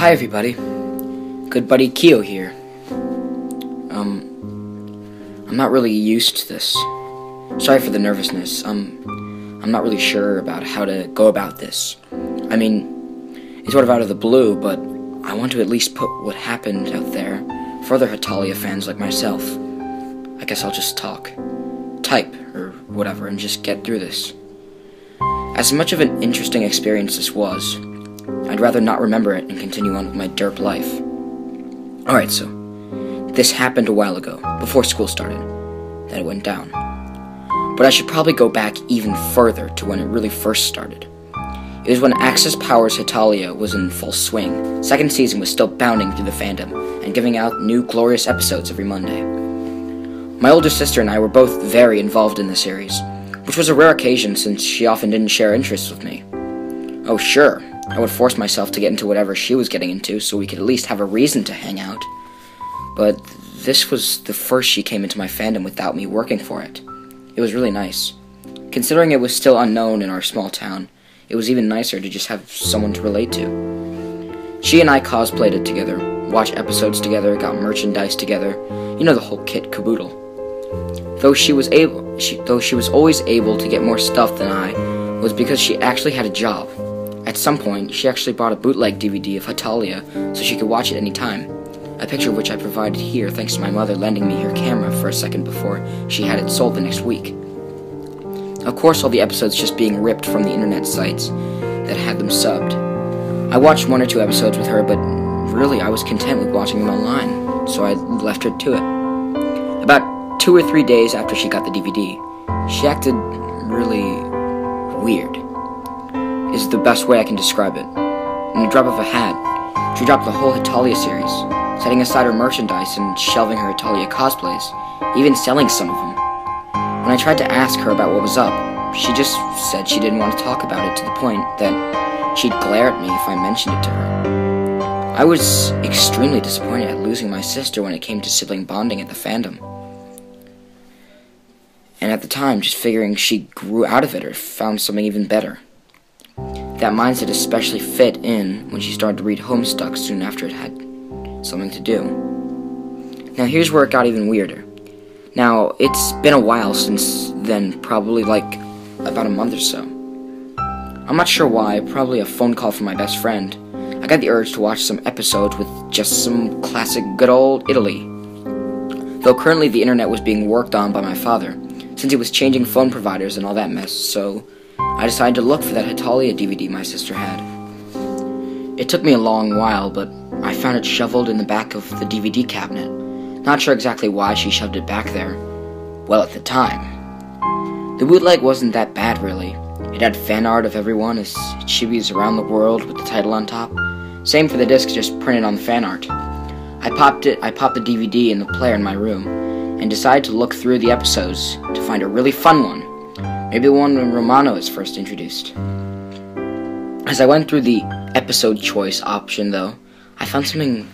Hi everybody, good buddy Keo here. I'm not really used to this. Sorry for the nervousness. I'm not really sure about how to go about this. I mean, it's sort of out of the blue, but I want to at least put what happened out there for other Hetalia fans like myself. I guess I'll just type, or whatever, and just get through this. As much of an interesting experience this was, I'd rather not remember it and continue on with my derp life. Alright, so, this happened a while ago, before school started, that it went down. But I should probably go back even further to when it really first started. It was when Access Power's Hetalia was in full swing. Second season was still bounding through the fandom, and giving out new glorious episodes every Monday. My older sister and I were both very involved in the series, which was a rare occasion since she often didn't share interests with me. Oh sure, I would force myself to get into whatever she was getting into so we could at least have a reason to hang out. But this was the first she came into my fandom without me working for it. It was really nice. Considering it was still unknown in our small town, it was even nicer to just have someone to relate to. She and I cosplayed it together, watched episodes together, got merchandise together, you know, the whole kit caboodle. Though she was always able to get more stuff than I, was because she actually had a job. At some point, she actually bought a bootleg DVD of Hetalia so she could watch it any time. A picture of which I provided here thanks to my mother lending me her camera for a second before she had it sold the next week. Of course, all the episodes just being ripped from the internet sites that had them subbed. I watched 1 or 2 episodes with her, but really I was content with watching them online, so I left her to it. About 2 or 3 days after she got the DVD, she acted really weird, is the best way I can describe it. In a drop of a hat, she dropped the whole Hetalia series, setting aside her merchandise and shelving her Hetalia cosplays, even selling some of them. When I tried to ask her about what was up, she just said she didn't want to talk about it to the point that she'd glare at me if I mentioned it to her. I was extremely disappointed at losing my sister when it came to sibling bonding at the fandom. And at the time, just figuring she grew out of it or found something even better. That mindset especially fit in when she started to read Homestuck soon after it had something to do. Now here's where it got even weirder. Now, it's been a while since then, probably like about a month or so. I'm not sure why, probably a phone call from my best friend. I got the urge to watch some episodes with just some classic good old Italy. Though currently the internet was being worked on by my father, since he was changing phone providers and all that mess, so I decided to look for that Hetalia DVD my sister had. It took me a long while, but I found it shoveled in the back of the DVD cabinet. Not sure exactly why she shoved it back there. Well, at the time. The bootleg wasn't that bad, really. It had fan art of everyone as chibis around the world with the title on top. Same for the disc, just printed on the fan art. I popped the DVD in the player in my room, and decided to look through the episodes to find a really fun one. Maybe the one when Romano is first introduced. As I went through the episode choice option, though, I found something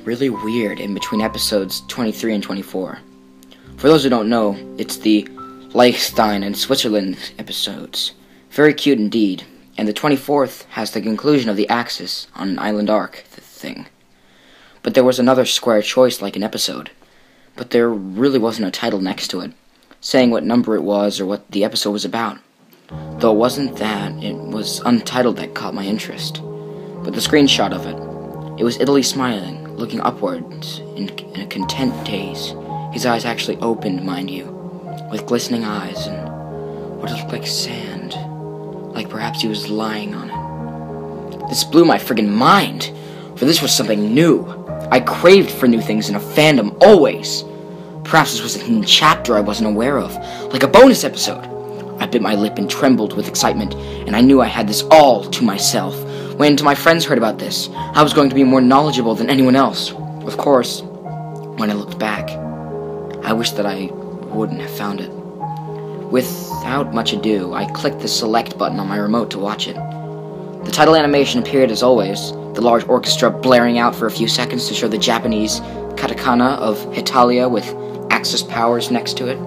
really weird in between episodes 23 and 24. For those who don't know, it's the Liechtenstein and Switzerland episodes. Very cute indeed, and the 24th has the conclusion of the Axis on an island arc thing. But there was another square choice like an episode, but there really wasn't a title next to it, saying what number it was or what the episode was about. Though it wasn't that, it was untitled that caught my interest. But the screenshot of it was Italy smiling, looking upwards in a content daze. His eyes actually opened, mind you, with glistening eyes and what looked like sand, like perhaps he was lying on it. This blew my friggin' mind, for this was something new. I craved for new things in a fandom, always. Perhaps this was a hidden chapter I wasn't aware of, like a bonus episode. I bit my lip and trembled with excitement, and I knew I had this all to myself. When my friends heard about this, I was going to be more knowledgeable than anyone else. Of course, when I looked back, I wished that I wouldn't have found it. Without much ado, I clicked the select button on my remote to watch it. The title animation appeared as always, the large orchestra blaring out for a few seconds to show the Japanese katakana of Hetalia with Axis powers next to it.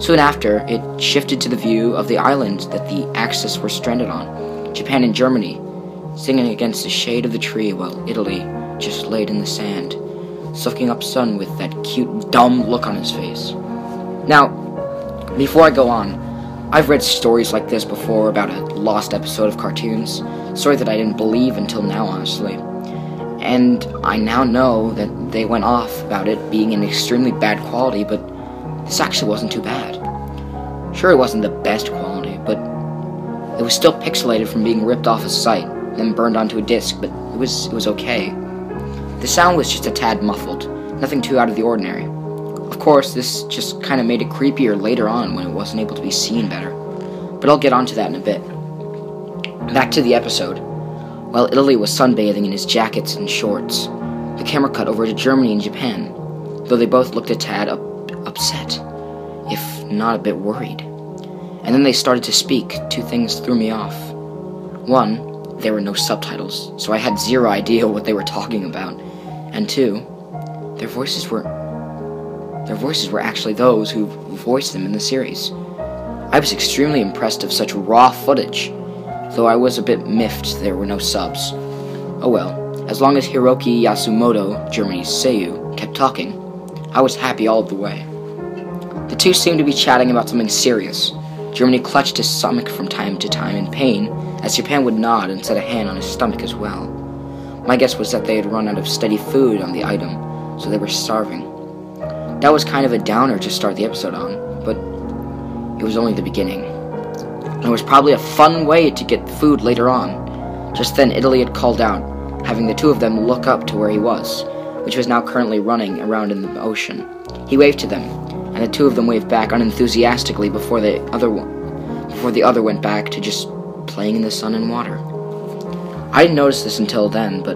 Soon after, it shifted to the view of the island that the Axis were stranded on, Japan and Germany, sitting against the shade of the tree while Italy just laid in the sand, soaking up sun with that cute, dumb look on his face. Now, before I go on, I've read stories like this before about a lost episode of cartoons, a story that I didn't believe until now, honestly. And I now know that they went off about it being in extremely bad quality, but this actually wasn't too bad. Sure, it wasn't the best quality, but it was still pixelated from being ripped off a site, then burned onto a disc, but it was okay. The sound was just a tad muffled, nothing too out of the ordinary. Of course, this just kind of made it creepier later on when it wasn't able to be seen better, but I'll get onto that in a bit. Back to the episode. While Italy was sunbathing in his jackets and shorts, the camera cut over to Germany and Japan, though they both looked a tad upset, if not a bit worried. And then they started to speak. Two things threw me off. One, there were no subtitles, so I had zero idea what they were talking about. And two, their voices were actually those who voiced them in the series. I was extremely impressed of such raw footage, though I was a bit miffed there were no subs. Oh well, as long as Hiroki Yasumoto, Germany's Seiyu, kept talking, I was happy all of the way. The two seemed to be chatting about something serious. Germany clutched his stomach from time to time in pain, as Japan would nod and set a hand on his stomach as well. My guess was that they had run out of steady food on the item, so they were starving. That was kind of a downer to start the episode on, but it was only the beginning. It was probably a fun way to get food later on. Just then Italy had called out, having the two of them look up to where he was, which was now currently running around in the ocean. He waved to them, and the two of them waved back unenthusiastically before the other went back to just playing in the sun and water. I didn't notice this until then, but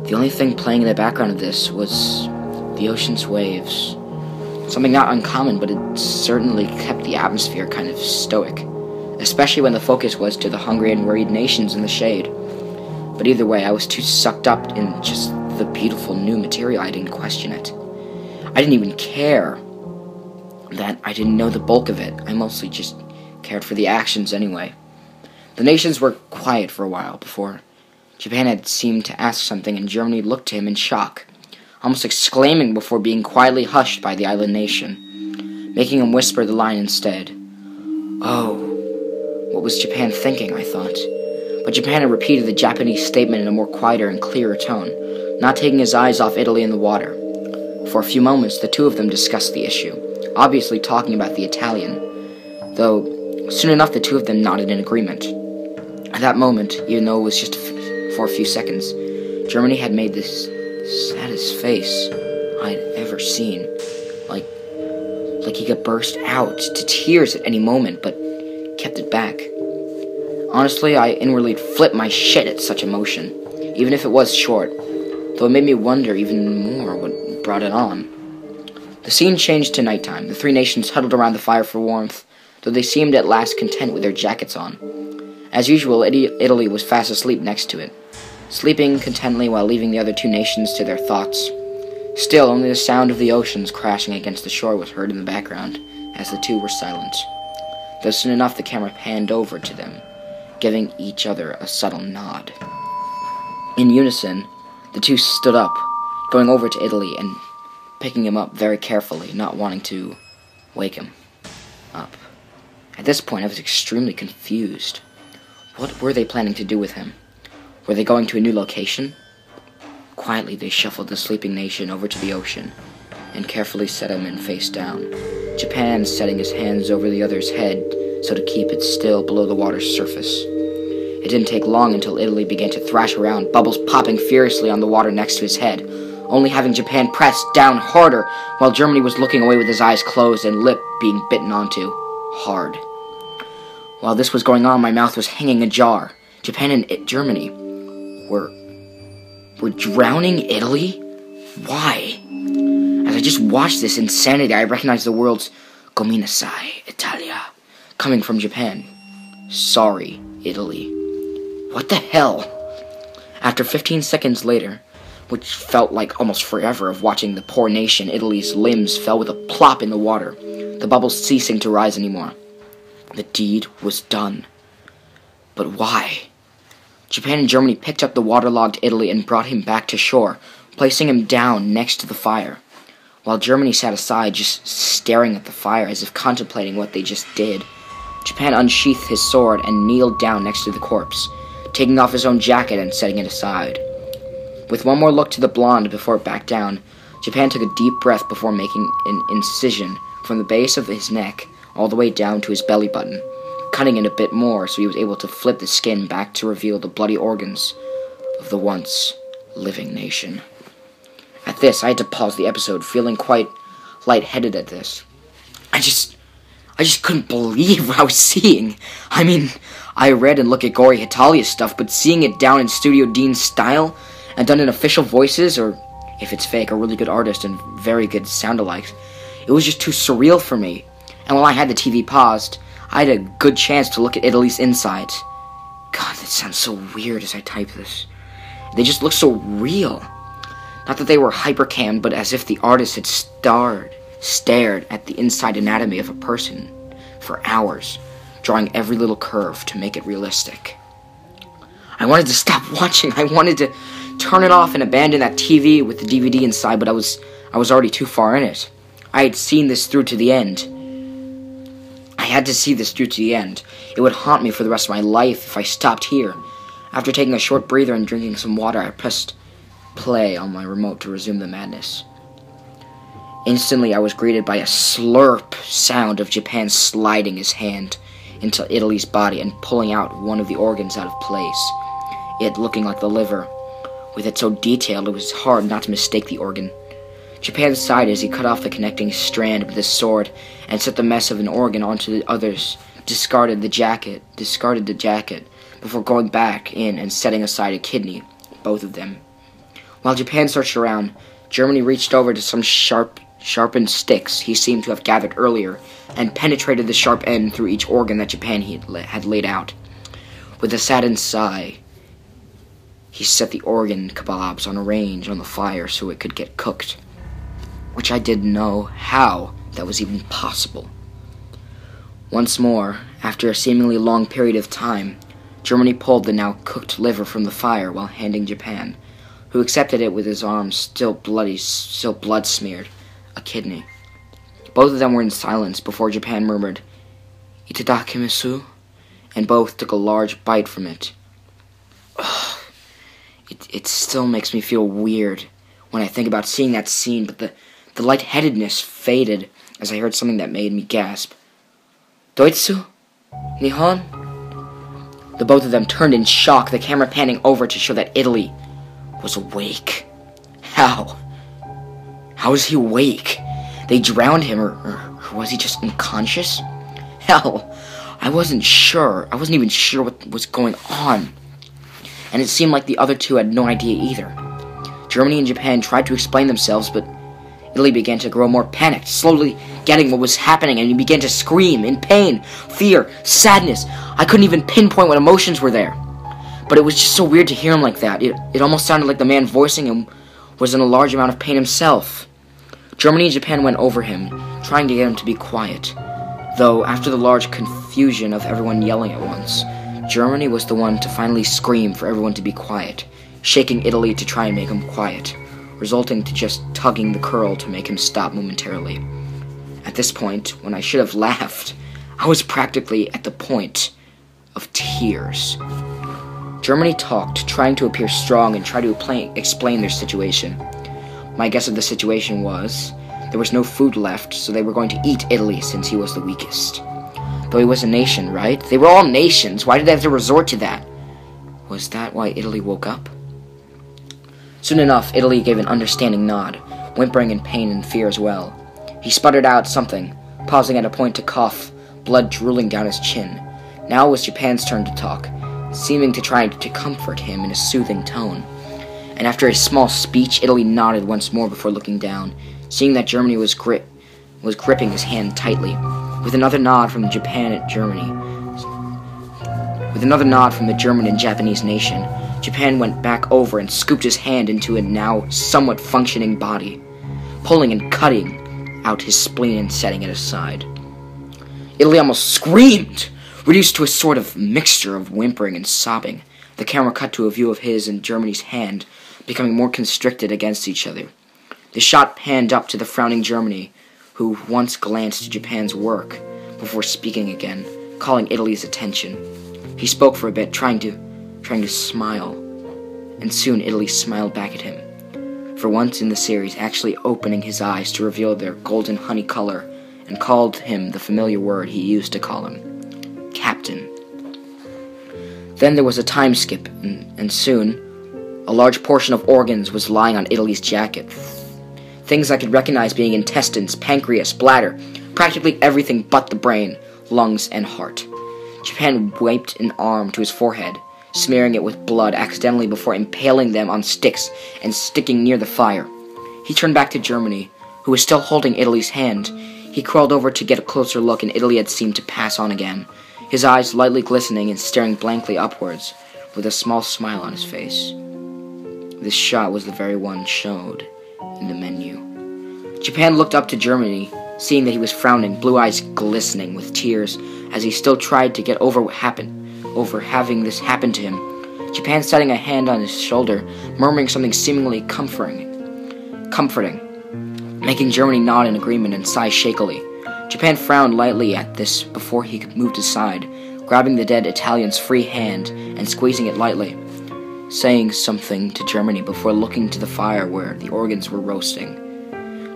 the only thing playing in the background of this was the ocean's waves. Something not uncommon, but it certainly kept the atmosphere kind of stoic, especially when the focus was to the hungry and worried nations in the shade. But either way, I was too sucked up in just the beautiful new material I didn't question it. I didn't even care that I didn't know the bulk of it. I mostly just cared for the actions anyway. The nations were quiet for a while before Japan had seemed to ask something, and Germany looked to him in shock, almost exclaiming before being quietly hushed by the island nation, making him whisper the line instead. Oh, what was Japan thinking, I thought. But Japan had repeated the Japanese statement in a more quieter and clearer tone, not taking his eyes off Italy and the water. For a few moments, the two of them discussed the issue, obviously talking about the Italian, though soon enough the two of them nodded in agreement. At that moment, even though it was just for a few seconds, Germany had made this saddest face I'd ever seen, like he could burst out to tears at any moment, but kept it back. Honestly, I inwardly flipped my shit at such emotion, even if it was short, though it made me wonder even more what brought it on. The scene changed to nighttime. The three nations huddled around the fire for warmth, though they seemed at last content with their jackets on. As usual, Italy was fast asleep next to it, sleeping contentedly while leaving the other two nations to their thoughts. Still, only the sound of the oceans crashing against the shore was heard in the background, as the two were silent. Though soon enough the camera panned over to them, giving each other a subtle nod. In unison, the two stood up, going over to Italy and picking him up very carefully, not wanting to wake him up. At this point, I was extremely confused. What were they planning to do with him? Were they going to a new location? Quietly, they shuffled the sleeping nation over to the ocean and carefully set him in face down, Japan setting his hands over the other's head so to keep it still below the water's surface. It didn't take long until Italy began to thrash around, bubbles popping furiously on the water next to his head, only having Japan press down harder while Germany was looking away with his eyes closed and lip being bitten onto hard. While this was going on, my mouth was hanging ajar. Japan and Germany were drowning Italy? Why? As I just watched this insanity, I recognized the words "Gominasai, Hetalia," coming from Japan. Sorry, Italy. What the hell? After 15 seconds later, which felt like almost forever of watching the poor nation, Italy's limbs fell with a plop in the water, the bubbles ceasing to rise anymore. The deed was done. But why? Japan and Germany picked up the waterlogged Italy and brought him back to shore, placing him down next to the fire, while Germany sat aside, just staring at the fire as if contemplating what they just did. Japan unsheathed his sword and kneeled down next to the corpse, taking off his own jacket and setting it aside. With one more look to the blonde before it backed down, Japan took a deep breath before making an incision from the base of his neck all the way down to his belly button, cutting it a bit more so he was able to flip the skin back to reveal the bloody organs of the once living nation. At this, I had to pause the episode, feeling quite lightheaded at this. I just couldn't believe what I was seeing. I mean, I read and look at gory Hetalia stuff, but seeing it down in Studio Dean's style and done in official voices, or if it's fake, a really good artist and very good sound-alikes, it was just too surreal for me. And while I had the TV paused, I had a good chance to look at Italy's insides. God, that sounds so weird as I type this. They just look so real. Not that they were hypercam, but as if the artist had stared at the inside anatomy of a person for hours, drawing every little curve to make it realistic. I wanted to stop watching. I wanted to turn it off and abandon that TV with the DVD inside, but I was already too far in it. I had seen this through to the end. I had to see this through to the end. It would haunt me for the rest of my life if I stopped here. After taking a short breather and drinking some water, I pressed play on my remote to resume the madness. Instantly, I was greeted by a slurp sound of Japan sliding his hand into Italy's body and pulling out one of the organs out of place, it looking like the liver. With it so detailed, it was hard not to mistake the organ. Japan sighed as he cut off the connecting strand with his sword and set the mess of an organ onto the others, discarded the jacket before going back in and setting aside a kidney, both of them. While Japan searched around, Germany reached over to some sharpened sticks he seemed to have gathered earlier and penetrated the sharp end through each organ that Japan had laid out. With a saddened sigh, he set the organ kebabs on a range on the fire so it could get cooked, which I didn't know how that was even possible. Once more, after a seemingly long period of time, Germany pulled the now cooked liver from the fire while handing Japan, who accepted it with his arms still blood-smeared, a kidney. Both of them were in silence before Japan murmured, "Itadakimasu," and both took a large bite from it. Ugh. It still makes me feel weird when I think about seeing that scene, but the lightheadedness faded as I heard something that made me gasp. "Doitsu? Nihon?" The both of them turned in shock, the camera panning over to show that Italy was awake. How? How is he awake? They drowned him, or was he just unconscious? Hell, I wasn't even sure what was going on. And it seemed like the other two had no idea either. Germany and Japan tried to explain themselves, but Italy began to grow more panicked, slowly getting what was happening, and he began to scream in pain, fear, sadness. I couldn't even pinpoint what emotions were there. But it was just so weird to hear him like that. It almost sounded like the man voicing him was in a large amount of pain himself. Germany and Japan went over him, trying to get him to be quiet. Though, after the large confusion of everyone yelling at once, Germany was the one to finally scream for everyone to be quiet, shaking Italy to try and make him quiet, resulting to just tugging the curl to make him stop momentarily. At this point, when I should have laughed, I was practically at the point of tears. Germany talked, trying to appear strong and try to explain their situation. My guess of the situation was, there was no food left, so they were going to eat Italy since he was the weakest. Though he was a nation, right? They were all nations. Why did they have to resort to that? Was that why Italy woke up? Soon enough, Italy gave an understanding nod, whimpering in pain and fear as well. He sputtered out something, pausing at a point to cough, blood drooling down his chin. Now it was Japan's turn to talk, seeming to try to comfort him in a soothing tone. And after a small speech, Italy nodded once more before looking down, seeing that Germany was gripping his hand tightly. With another nod from the German and Japanese nation, Japan went back over and scooped his hand into a now somewhat functioning body, pulling and cutting out his spleen and setting it aside. Italy almost screamed, reduced to a sort of mixture of whimpering and sobbing, The camera cut to a view of his and Germany's hand, becoming more constricted against each other. The shot panned up to the frowning Germany, who once glanced at Japan's work before speaking again, calling Italy's attention. He spoke for a bit, trying to smile, and soon Italy smiled back at him, for once in the series actually opening his eyes to reveal their golden honey color, and called him the familiar word he used to call him, Captain. Then there was a time skip, and soon a large portion of organs was lying on Italy's jacket. Things I could recognize being intestines, pancreas, bladder, practically everything but the brain, lungs, and heart. Japan wiped an arm to his forehead, smearing it with blood accidentally before impaling them on sticks and sticking near the fire. He turned back to Germany, who was still holding Italy's hand. He crawled over to get a closer look, and Italy had seemed to pass on again, his eyes lightly glistening and staring blankly upwards, with a small smile on his face. This shot was the very one showed in the menu. Japan looked up to Germany, seeing that he was frowning, blue eyes glistening with tears, as he still tried to get over having this happen to him. Japan setting a hand on his shoulder, murmuring something seemingly comforting, making Germany nod in agreement and sigh shakily. Japan frowned lightly at this before he moved aside, grabbing the dead Italian's free hand and squeezing it lightly, saying something to Germany before looking to the fire where the organs were roasting.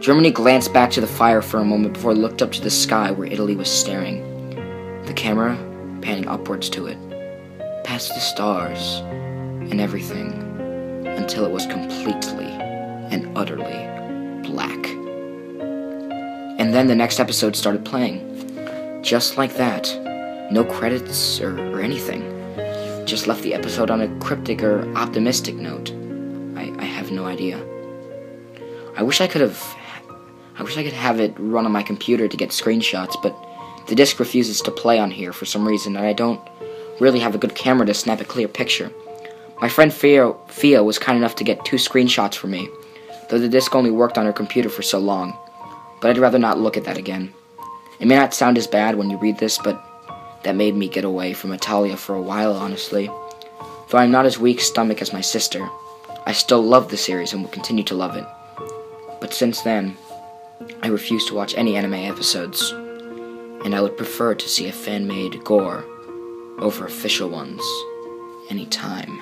Germany glanced back to the fire for a moment before looked up to the sky where Italy was staring, the camera panning upwards to it, past the stars and everything, until it was completely and utterly black. And then the next episode started playing. Just like that. No credits or anything. Just left the episode on a cryptic or optimistic note. I have no idea. I wish I could have it run on my computer to get screenshots, but the disc refuses to play on here for some reason, and I don't really have a good camera to snap a clear picture. My friend Fia was kind enough to get 2 screenshots for me, though the disc only worked on her computer for so long. But I'd rather not look at that again. It may not sound as bad when you read this, but that made me get away from Hetalia for a while, honestly. Though I'm not as weak-stomached as my sister, I still love the series and will continue to love it. But since then, I refuse to watch any anime episodes, and I would prefer to see a fan-made gore over official ones anytime.